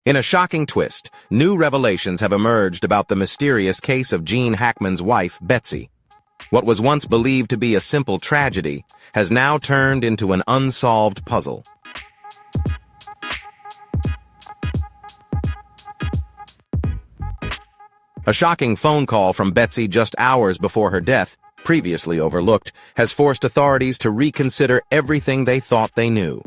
In a shocking twist, new revelations have emerged about the mysterious case of Gene Hackman's wife, Betsy. What was once believed to be a simple tragedy has now turned into an unsolved puzzle. A shocking phone call from Betsy just hours before her death, previously overlooked, has forced authorities to reconsider everything they thought they knew.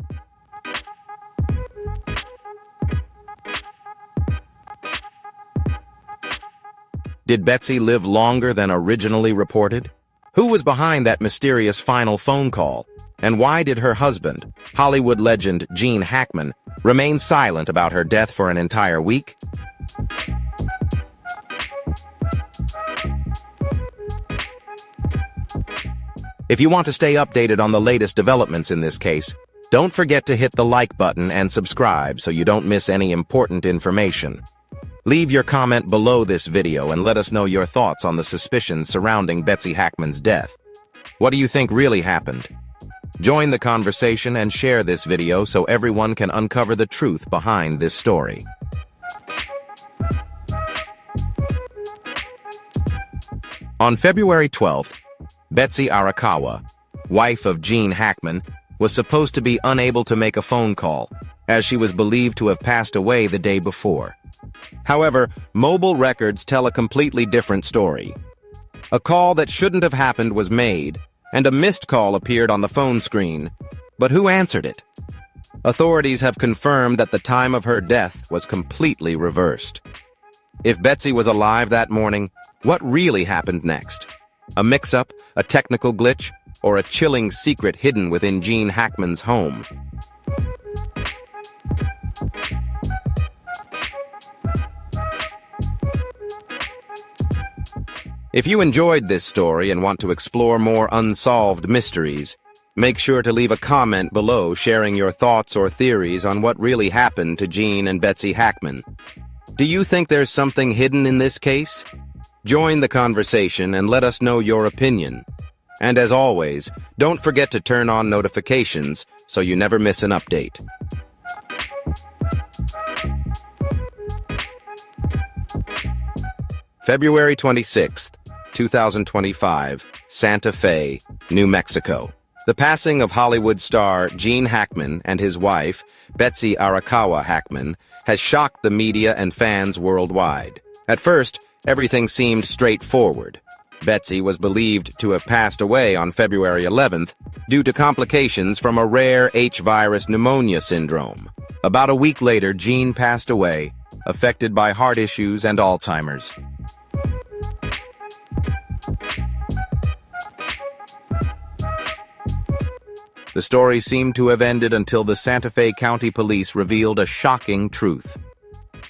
Did Betsy live longer than originally reported? Who was behind that mysterious final phone call? And why did her husband, Hollywood legend Gene Hackman, remain silent about her death for an entire week? If you want to stay updated on the latest developments in this case, don't forget to hit the like button and subscribe so you don't miss any important information. Leave your comment below this video and let us know your thoughts on the suspicions surrounding Betsy Hackman's death. What do you think really happened? Join the conversation and share this video so everyone can uncover the truth behind this story. On February 12th, Betsy Arakawa, wife of Gene Hackman, was supposed to be unable to make a phone call, as she was believed to have passed away the day before. However, mobile records tell a completely different story. A call that shouldn't have happened was made, and a missed call appeared on the phone screen. But who answered it? Authorities have confirmed that the time of her death was completely reversed. If Betsy was alive that morning, what really happened next? A mix-up, a technical glitch, or a chilling secret hidden within Gene Hackman's home? If you enjoyed this story and want to explore more unsolved mysteries, make sure to leave a comment below sharing your thoughts or theories on what really happened to Gene and Betsy Hackman. Do you think there's something hidden in this case? Join the conversation and let us know your opinion. And as always, don't forget to turn on notifications so you never miss an update. February 26th, 2025, Santa Fe, New Mexico. The passing of Hollywood star Gene Hackman and his wife, Betsy Arakawa Hackman, has shocked the media and fans worldwide. At first, everything seemed straightforward. Betsy was believed to have passed away on February 11th due to complications from a rare H-virus pneumonia syndrome. About a week later, Gene passed away, affected by heart issues and Alzheimer's. The story seemed to have ended until the Santa Fe County Police revealed a shocking truth.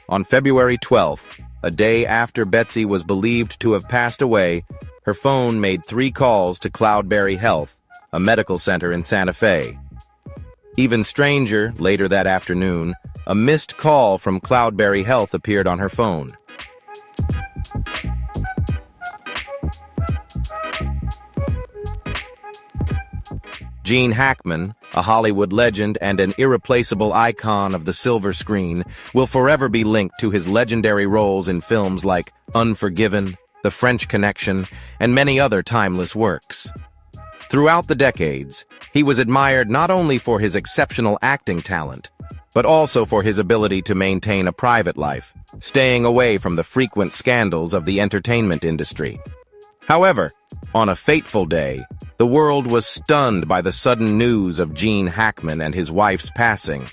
On February 12th, a day after Betsy was believed to have passed away, her phone made 3 calls to Cloudberry Health, a medical center in Santa Fe. Even stranger, later that afternoon, a missed call from Cloudberry Health appeared on her phone. Gene Hackman, a Hollywood legend and an irreplaceable icon of the silver screen, will forever be linked to his legendary roles in films like Unforgiven, The French Connection, and many other timeless works. Throughout the decades, he was admired not only for his exceptional acting talent, but also for his ability to maintain a private life, staying away from the frequent scandals of the entertainment industry. However, on a fateful day, the world was stunned by the sudden news of Gene Hackman and his wife's passing.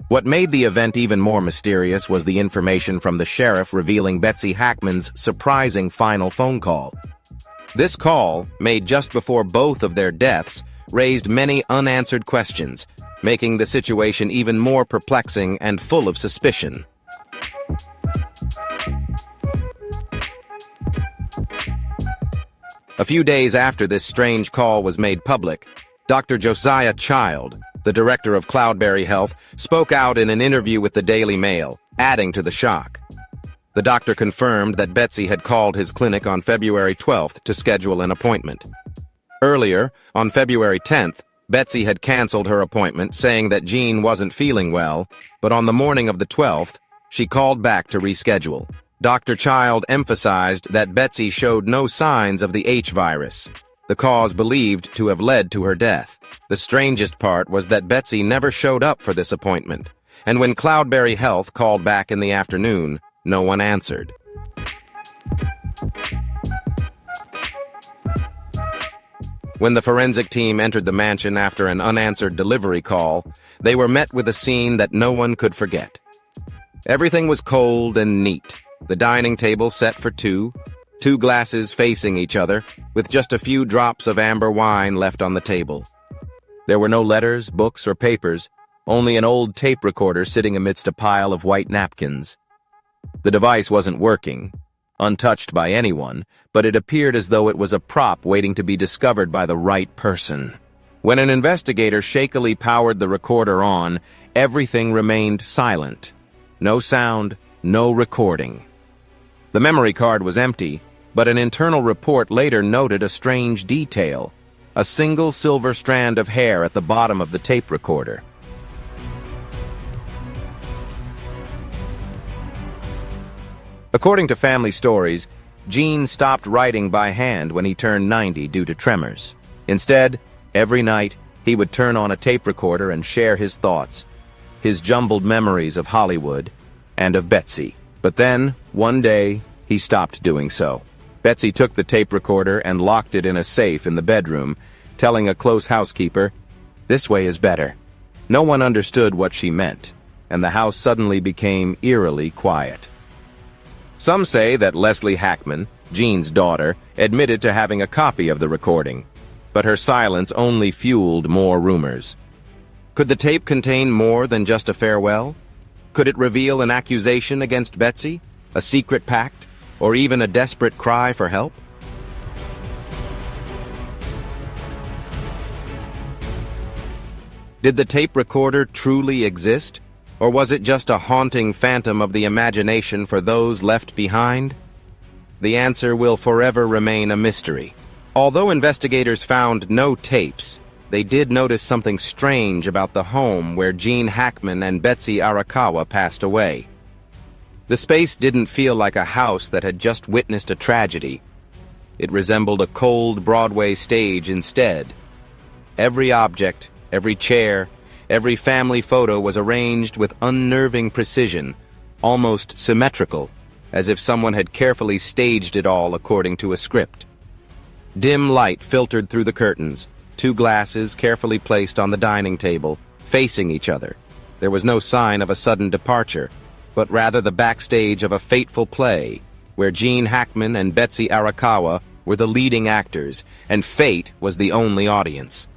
What made the event even more mysterious was the information from the sheriff revealing Betsy Hackman's surprising final phone call. This call, made just before both of their deaths, raised many unanswered questions, making the situation even more perplexing and full of suspicion. A few days after this strange call was made public, Dr. Josiah Child, the director of Cloudberry Health, spoke out in an interview with the Daily Mail, adding to the shock. The doctor confirmed that Betsy had called his clinic on February 12th to schedule an appointment. Earlier, on February 10th, Betsy had canceled her appointment, saying that Gene wasn't feeling well, but on the morning of the 12th, She called back to reschedule. Dr. Child emphasized that Betsy showed no signs of the H virus, the cause believed to have led to her death. The strangest part was that Betsy never showed up for this appointment, and when Cloudberry Health called back in the afternoon, no one answered. When the forensic team entered the mansion after an unanswered delivery call, they were met with a scene that no one could forget. Everything was cold and neat. The dining table set for two glasses facing each other, with just a few drops of amber wine left on the table. There were no letters, books, or papers, only an old tape recorder sitting amidst a pile of white napkins. The device wasn't working, untouched by anyone, but it appeared as though it was a prop waiting to be discovered by the right person. When an investigator shakily powered the recorder on, everything remained silent. No sound, no recording. The memory card was empty, but an internal report later noted a strange detail: a single silver strand of hair at the bottom of the tape recorder. According to family stories, Gene stopped writing by hand when he turned 90 due to tremors. Instead, every night, he would turn on a tape recorder and share his thoughts, his jumbled memories of Hollywood and of Betsy. But then, one day, he stopped doing so. Betsy took the tape recorder and locked it in a safe in the bedroom, telling a close housekeeper, "This way is better." No one understood what she meant, and the house suddenly became eerily quiet. Some say that Leslie Hackman, Gene's daughter, admitted to having a copy of the recording, but her silence only fueled more rumors. Could the tape contain more than just a farewell? Could it reveal an accusation against Betsy, a secret pact, or even a desperate cry for help? Did the tape recorder truly exist, or was it just a haunting phantom of the imagination for those left behind? The answer will forever remain a mystery. Although investigators found no tapes, they did notice something strange about the home where Gene Hackman and Betsy Arakawa passed away. The space didn't feel like a house that had just witnessed a tragedy. It resembled a cold Broadway stage instead. Every object, every chair, every family photo was arranged with unnerving precision, almost symmetrical, as if someone had carefully staged it all according to a script. Dim light filtered through the curtains, two glasses carefully placed on the dining table, facing each other. There was no sign of a sudden departure, but rather the backstage of a fateful play, where Gene Hackman and Betsy Arakawa were the leading actors, and fate was the only audience.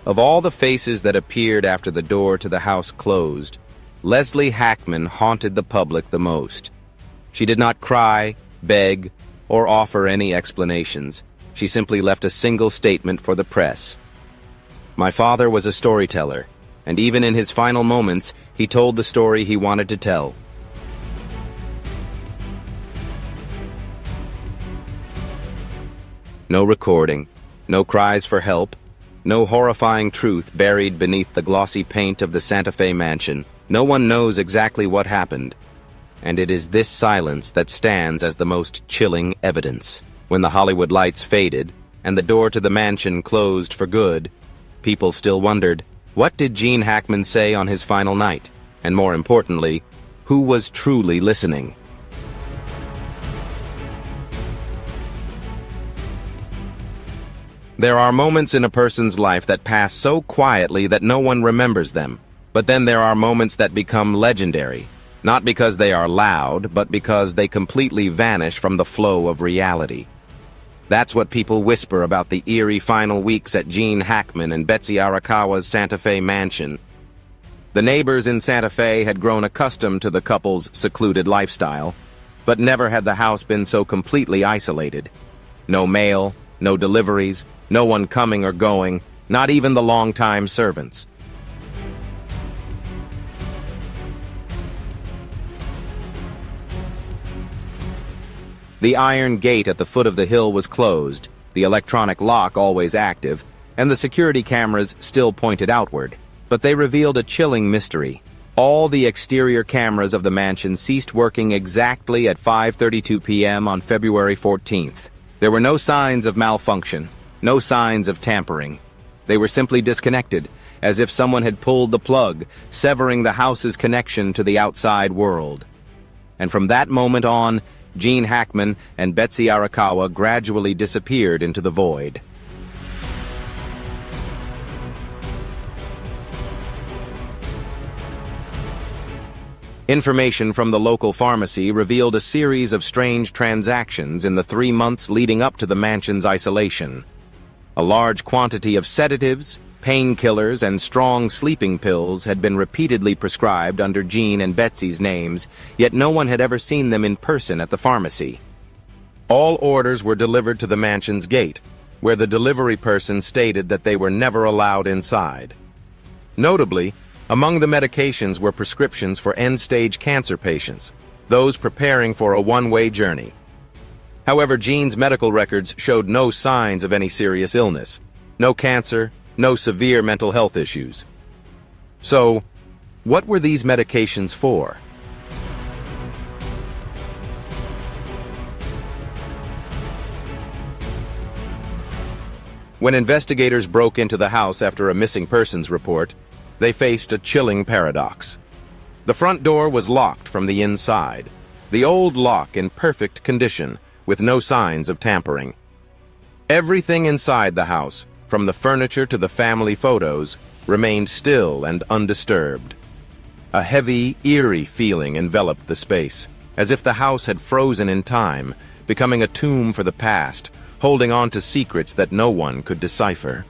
Of all the faces that appeared after the door to the house closed, Leslie Hackman haunted the public the most. She did not cry, beg, or offer any explanations. She simply left a single statement for the press. "My father was a storyteller, and even in his final moments, he told the story he wanted to tell." No recording, no cries for help, no horrifying truth buried beneath the glossy paint of the Santa Fe mansion. No one knows exactly what happened, and it is this silence that stands as the most chilling evidence. When the Hollywood lights faded and the door to the mansion closed for good, people still wondered, what did Gene Hackman say on his final night? And more importantly, who was truly listening? There are moments in a person's life that pass so quietly that no one remembers them. But then there are moments that become legendary, not because they are loud, but because they completely vanish from the flow of reality. That's what people whisper about the eerie final weeks at Gene Hackman and Betsy Arakawa's Santa Fe mansion. The neighbors in Santa Fe had grown accustomed to the couple's secluded lifestyle, but never had the house been so completely isolated. No mail, no deliveries, no one coming or going, not even the longtime servants. The iron gate at the foot of the hill was closed, the electronic lock always active, and the security cameras still pointed outward, but they revealed a chilling mystery. All the exterior cameras of the mansion ceased working exactly at 5:32 p.m. on February 14th. There were no signs of malfunction, no signs of tampering. They were simply disconnected, as if someone had pulled the plug, severing the house's connection to the outside world. And from that moment on, Gene Hackman and Betsy Arakawa gradually disappeared into the void. Information from the local pharmacy revealed a series of strange transactions in the 3 months leading up to the mansion's isolation. A large quantity of sedatives, painkillers, and strong sleeping pills had been repeatedly prescribed under Gene and Betsy's names, yet no one had ever seen them in person at the pharmacy. All orders were delivered to the mansion's gate, where the delivery person stated that they were never allowed inside. Notably, among the medications were prescriptions for end-stage cancer patients, those preparing for a one-way journey. However, Gene's medical records showed no signs of any serious illness, no cancer, no severe mental health issues. So, what were these medications for? When investigators broke into the house after a missing persons report, they faced a chilling paradox. The front door was locked from the inside, the old lock in perfect condition, with no signs of tampering. Everything inside the house, from the furniture to the family photos, remained still and undisturbed. A heavy, eerie feeling enveloped the space, as if the house had frozen in time, becoming a tomb for the past, holding on to secrets that no one could decipher.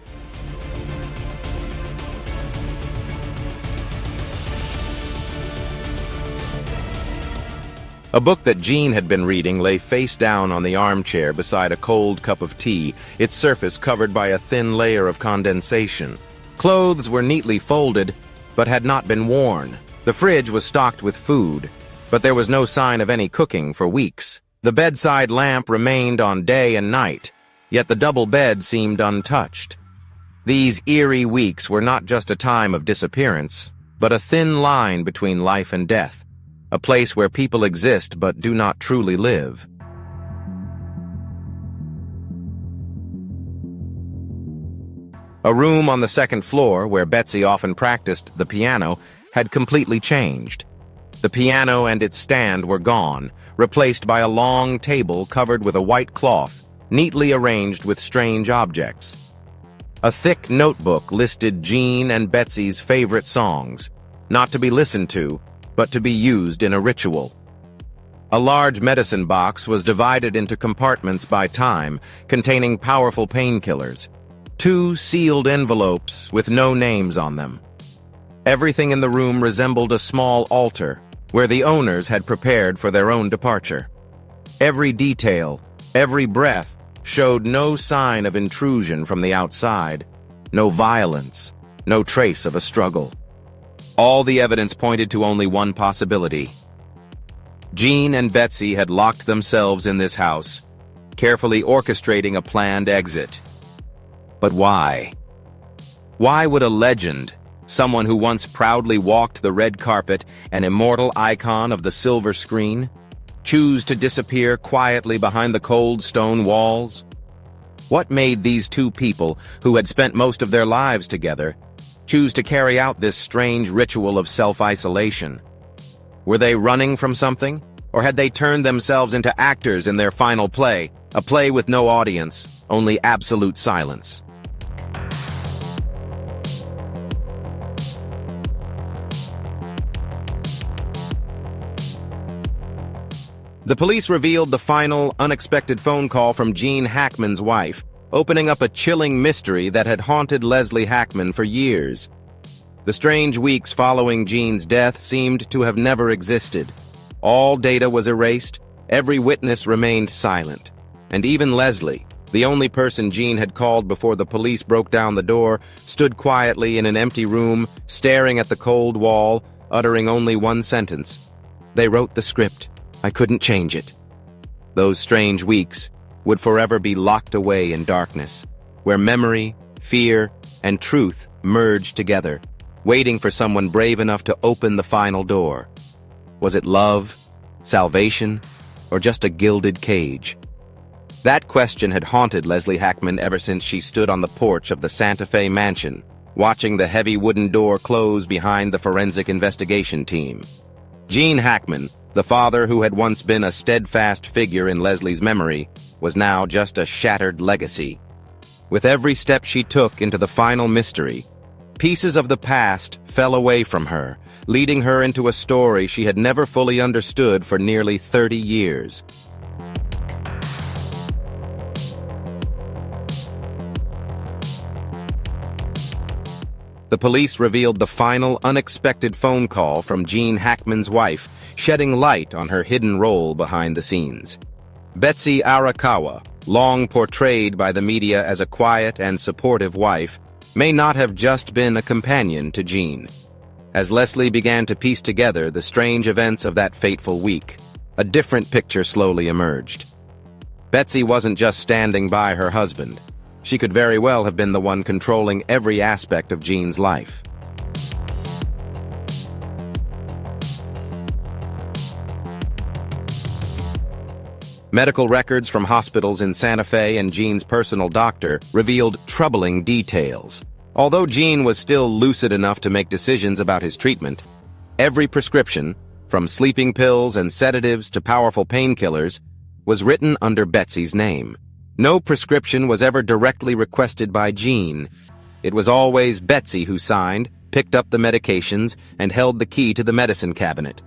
A book that Gene had been reading lay face down on the armchair beside a cold cup of tea, its surface covered by a thin layer of condensation. Clothes were neatly folded, but had not been worn. The fridge was stocked with food, but there was no sign of any cooking for weeks. The bedside lamp remained on day and night, yet the double bed seemed untouched. These eerie weeks were not just a time of disappearance, but a thin line between life and death. A place where people exist but do not truly live. A room on the second floor, where Betsy often practiced the piano, had completely changed. The piano and its stand were gone, replaced by a long table covered with a white cloth, neatly arranged with strange objects. A thick notebook listed Gene and Betsy's favorite songs, not to be listened to, but to be used in a ritual. A large medicine box was divided into compartments by time, containing powerful painkillers. 2 sealed envelopes with no names on them. Everything in the room resembled a small altar, where the owners had prepared for their own departure. Every detail, every breath, showed no sign of intrusion from the outside, no violence, no trace of a struggle. All the evidence pointed to only one possibility. Gene and Betsy had locked themselves in this house, carefully orchestrating a planned exit. But why? Why would a legend, someone who once proudly walked the red carpet, an immortal icon of the silver screen, choose to disappear quietly behind the cold stone walls? What made these two people, who had spent most of their lives together, choose to carry out this strange ritual of self-isolation? Were they running from something, or had they turned themselves into actors in their final play, a play with no audience, only absolute silence? The police revealed the final, unexpected phone call from Gene Hackman's wife, opening up a chilling mystery that had haunted Leslie Hackman for years. The strange weeks following Gene's death seemed to have never existed. All data was erased, every witness remained silent, and even Leslie, the only person Gene had called before the police broke down the door, stood quietly in an empty room, staring at the cold wall, uttering only one sentence. "They wrote the script. I couldn't change it." Those strange weeks would forever be locked away in darkness, where memory, fear, and truth merged together, waiting for someone brave enough to open the final door. Was it love, salvation, or just a gilded cage? That question had haunted Leslie Hackman ever since she stood on the porch of the Santa Fe mansion, watching the heavy wooden door close behind the forensic investigation team. Gene Hackman, the father who had once been a steadfast figure in Leslie's memory, was now just a shattered legacy. With every step she took into the final mystery, pieces of the past fell away from her, leading her into a story she had never fully understood for nearly 30 years. The police revealed the final, unexpected phone call from Gene Hackman's wife, shedding light on her hidden role behind the scenes. Betsy Arakawa, long portrayed by the media as a quiet and supportive wife, may not have just been a companion to Gene. As Leslie began to piece together the strange events of that fateful week, a different picture slowly emerged. Betsy wasn't just standing by her husband. She could very well have been the one controlling every aspect of Gene's life. Medical records from hospitals in Santa Fe and Gene's personal doctor revealed troubling details. Although Gene was still lucid enough to make decisions about his treatment, every prescription, from sleeping pills and sedatives to powerful painkillers, was written under Betsy's name. No prescription was ever directly requested by Gene. It was always Betsy who signed, picked up the medications, and held the key to the medicine cabinet.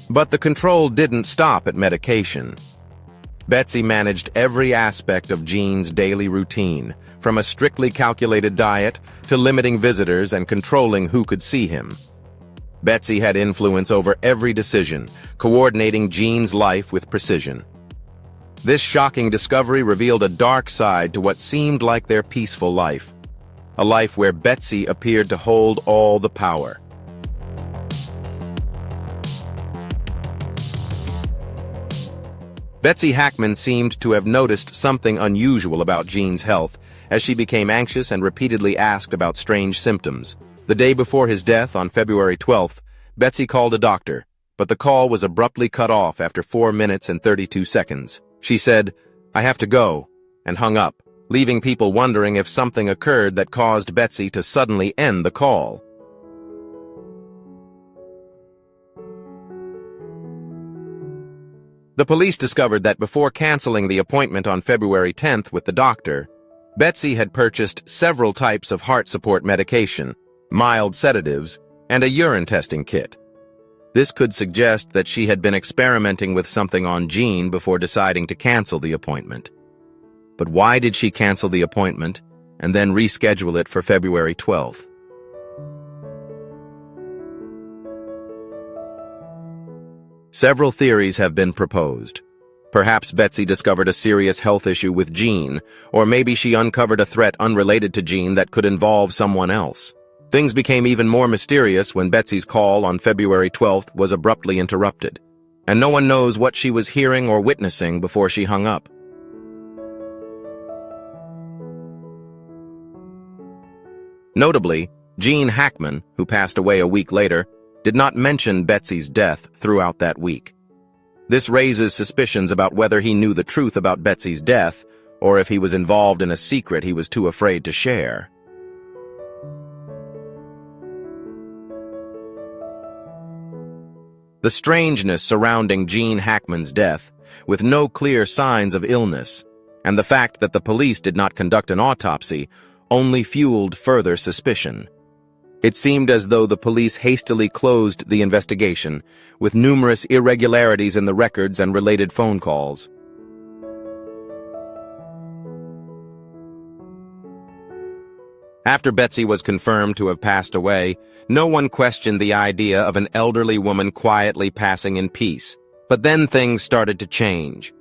But the control didn't stop at medication. Betsy managed every aspect of Gene's daily routine, from a strictly calculated diet to limiting visitors and controlling who could see him. Betsy had influence over every decision, coordinating Gene's life with precision. This shocking discovery revealed a dark side to what seemed like their peaceful life, a life where Betsy appeared to hold all the power. Betsy Hackman seemed to have noticed something unusual about Gene's health as she became anxious and repeatedly asked about strange symptoms. The day before his death, on February 12th, Betsy called a doctor, but the call was abruptly cut off after 4 minutes and 32 seconds. She said, "I have to go," and hung up, leaving people wondering if something occurred that caused Betsy to suddenly end the call. The police discovered that before canceling the appointment on February 10th with the doctor, Betsy had purchased several types of heart support medication, mild sedatives, and a urine testing kit. This could suggest that she had been experimenting with something on Gene before deciding to cancel the appointment. But why did she cancel the appointment and then reschedule it for February 12th? Several theories have been proposed. Perhaps Betsy discovered a serious health issue with Gene, or maybe she uncovered a threat unrelated to Gene that could involve someone else. Things became even more mysterious when Betsy's call on February 12th was abruptly interrupted, and no one knows what she was hearing or witnessing before she hung up. Notably, Gene Hackman, who passed away a week later, did not mention Betsy's death throughout that week. This raises suspicions about whether he knew the truth about Betsy's death, or if he was involved in a secret he was too afraid to share. The strangeness surrounding Gene Hackman's death, with no clear signs of illness, and the fact that the police did not conduct an autopsy, only fueled further suspicion. It seemed as though the police hastily closed the investigation, with numerous irregularities in the records and related phone calls. After Betsy was confirmed to have passed away, no one questioned the idea of an elderly woman quietly passing in peace. But then things started to change.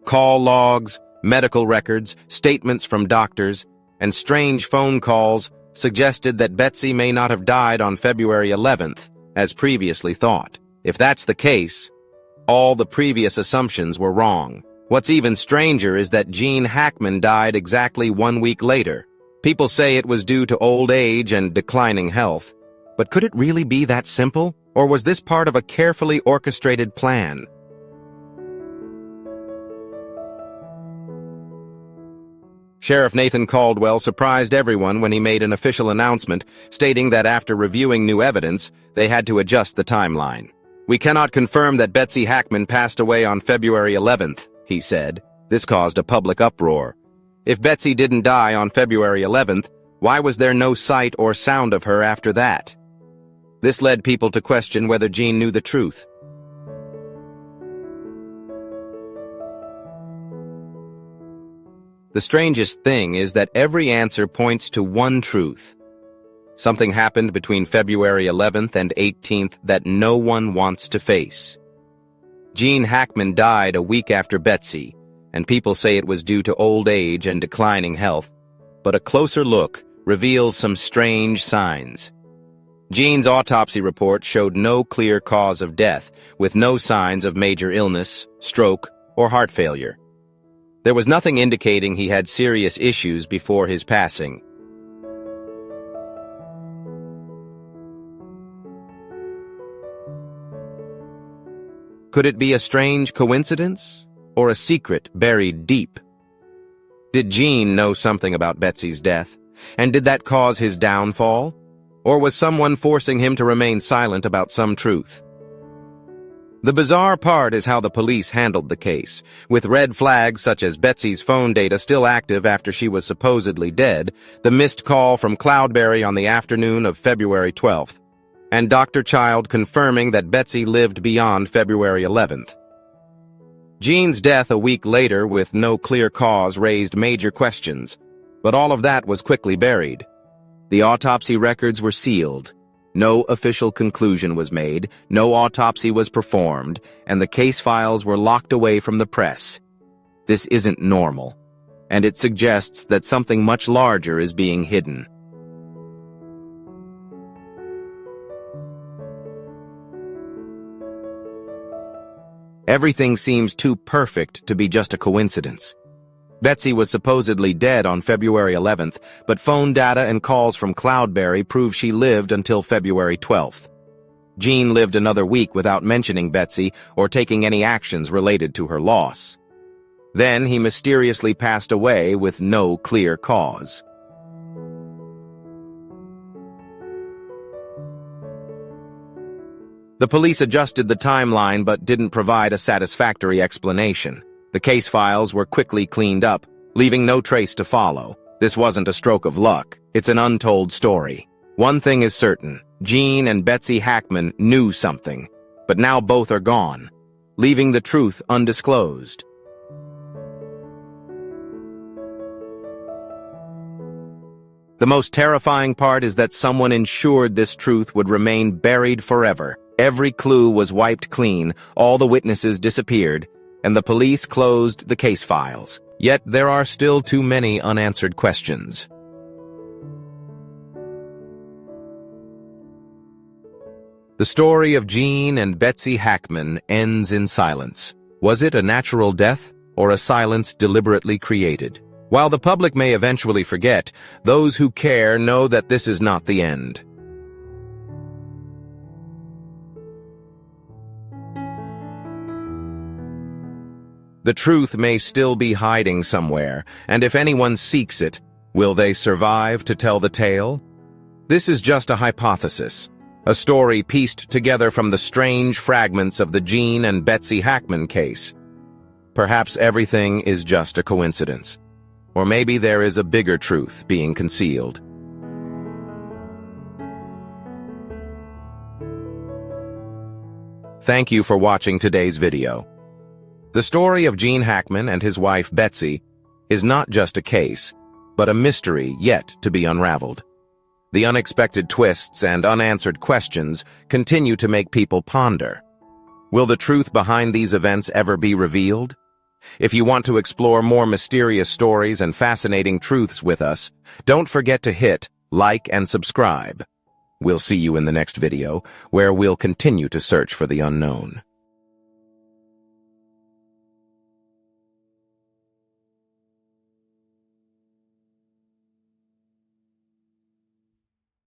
Call logs, medical records, statements from doctors, and strange phone calls suggested that Betsy may not have died on February 11th, as previously thought. If that's the case, all the previous assumptions were wrong. What's even stranger is that Gene Hackman died exactly 1 week later. People say it was due to old age and declining health. But could it really be that simple? Or was this part of a carefully orchestrated plan? Sheriff Nathan Caldwell surprised everyone when he made an official announcement stating that after reviewing new evidence, they had to adjust the timeline. "We cannot confirm that Betsy Hackman passed away on February 11th, he said. This caused a public uproar. If Betsy didn't die on February 11th, why was there no sight or sound of her after that? This led people to question whether Gene knew the truth. The strangest thing is that every answer points to one truth. Something happened between February 11th and 18th that no one wants to face. Gene Hackman died a week after Betsy, and people say it was due to old age and declining health, but a closer look reveals some strange signs. Gene's autopsy report showed no clear cause of death, with no signs of major illness, stroke, or heart failure. There was nothing indicating he had serious issues before his passing. Could it be a strange coincidence, or a secret buried deep? Did Gene know something about Betsy's death, and did that cause his downfall? Or was someone forcing him to remain silent about some truth? The bizarre part is how the police handled the case. With red flags such as Betsy's phone data still active after she was supposedly dead, the missed call from Cloudberry on the afternoon of February 12th, and Dr. Child confirming that Betsy lived beyond February 11th. Gene's death a week later with no clear cause raised major questions, but all of that was quickly buried. The autopsy records were sealed. No official conclusion was made, no autopsy was performed, and the case files were locked away from the press. This isn't normal, and it suggests that something much larger is being hidden. Everything seems too perfect to be just a coincidence. Betsy was supposedly dead on February 11th, but phone data and calls from Cloudberry prove she lived until February 12th. Gene lived another week without mentioning Betsy or taking any actions related to her loss. Then he mysteriously passed away with no clear cause. The police adjusted the timeline but didn't provide a satisfactory explanation. The case files were quickly cleaned up, leaving no trace to follow. This wasn't a stroke of luck. It's an untold story. One thing is certain. Gene and Betsy Hackman knew something, but now both are gone, leaving the truth undisclosed. The most terrifying part is that someone ensured this truth would remain buried forever. Every clue was wiped clean, all the witnesses disappeared, and the police closed the case files. Yet there are still too many unanswered questions. The story of Gene and Betsy Hackman ends in silence. Was it a natural death, or a silence deliberately created? While the public may eventually forget, those who care know that this is not the end. The truth may still be hiding somewhere, and if anyone seeks it, will they survive to tell the tale? This is just a hypothesis, a story pieced together from the strange fragments of the Gene and Betsy Hackman case. Perhaps everything is just a coincidence, or maybe there is a bigger truth being concealed. Thank you for watching today's video. The story of Gene Hackman and his wife Betsy is not just a case, but a mystery yet to be unraveled. The unexpected twists and unanswered questions continue to make people ponder. Will the truth behind these events ever be revealed? If you want to explore more mysterious stories and fascinating truths with us, don't forget to hit like and subscribe. We'll see you in the next video, where we'll continue to search for the unknown.